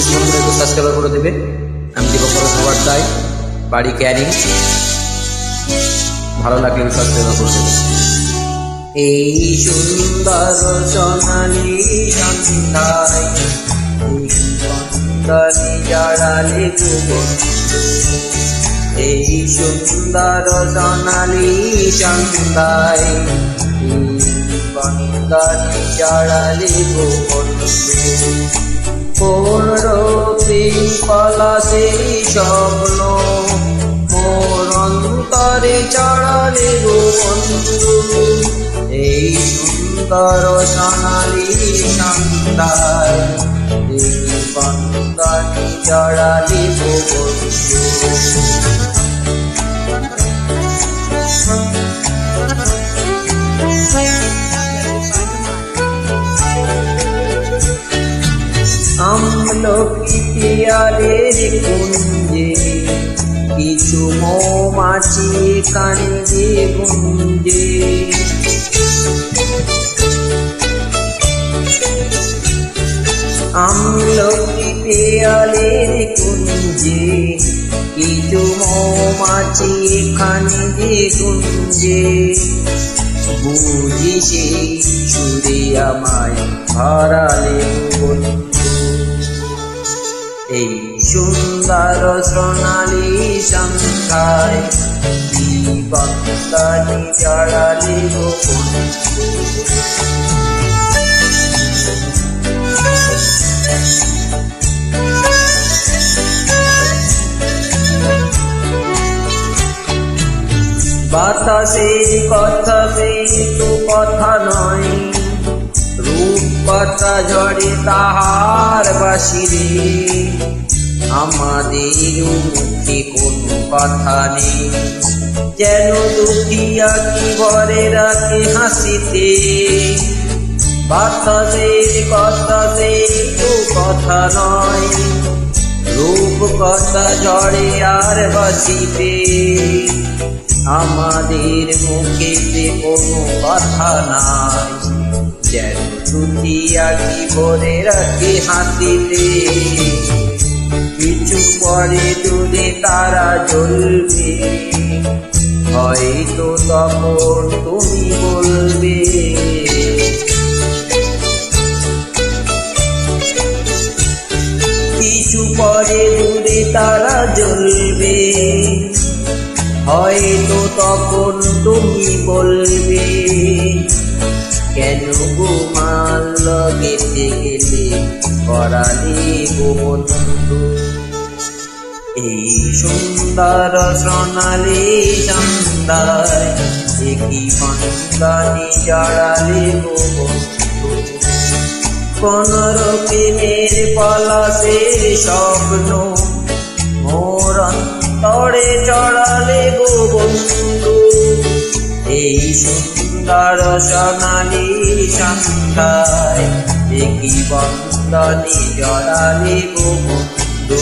Please বন্ধুরা একটু subscribe করে দেবে। আমি দীপঙ্কর সবার বাড়ি ক্যারিং, ভালো লাগলে সাবস্ক্রাইব করে দেবে। এই সুন্দর সোনালি সন্ধ্যায় জড়ালে এই সুন্দর সোনালি সন্ধ্যায় বন্দনী জড়ালে কোন রূপে পলাশের স্বপ্ন মোর অন্তরে চড়ালে গো বন্ধু। এই সুন্দর সোনালি সন্ধ্যায় বন্দনী জড়ালে গো বন্ধু। আমলকি পিয়ারের কুঞ্জে কিছু মৌমাছি কান্দে গুঞ্জে। আমলকি পিয়ারের কুঞ্জে কিছু মৌমাছি কান্দে গুঞ্জে। বুঝি সেই সুরে আমায় হারালে বন্ধু। এই সুন্দর সোনালি সন্ধ্যায় বন্দনী জড়ালে গো বন্ধু। বাতাসের কথা তো কথা নয়, রূপ কথা ঝরে তাহার বাসিরে। আমাদের মুখে কোনো কথা নেই, যেন দুঃখিয়া কি ভরে রাখে হাসিতে। বাতাসের কথা তো কথা নয়, রূপ কথা ঝরে আর বাসিতে। আমাদের মুখেতে কোনো কথা নাই, যেন দুঃখিয়া কি ভরে রাখে হাসিতে। কিছু পরে দূরে তারা জ্বলবে, হয়তো তখন তুমি বলবে। কিছু পরে দূরে তারা জ্বলবে, হয়তো তখন তুমি বলবে। কেন গো মাল গেতে গেলে করালে গো বন্ধু। এই সুন্দর সোনালি সন্ধ্যায় কি বন্দনী জড়ালে গো বন্ধু। কোন রূপের পলাশের স্বপ্ন মোর অন্তরে চড়ালে গো বন্ধু। এই সুন্দর সোনালি সন্ধ্যায় কি বন্দনী জড়ালে গো বন্ধু।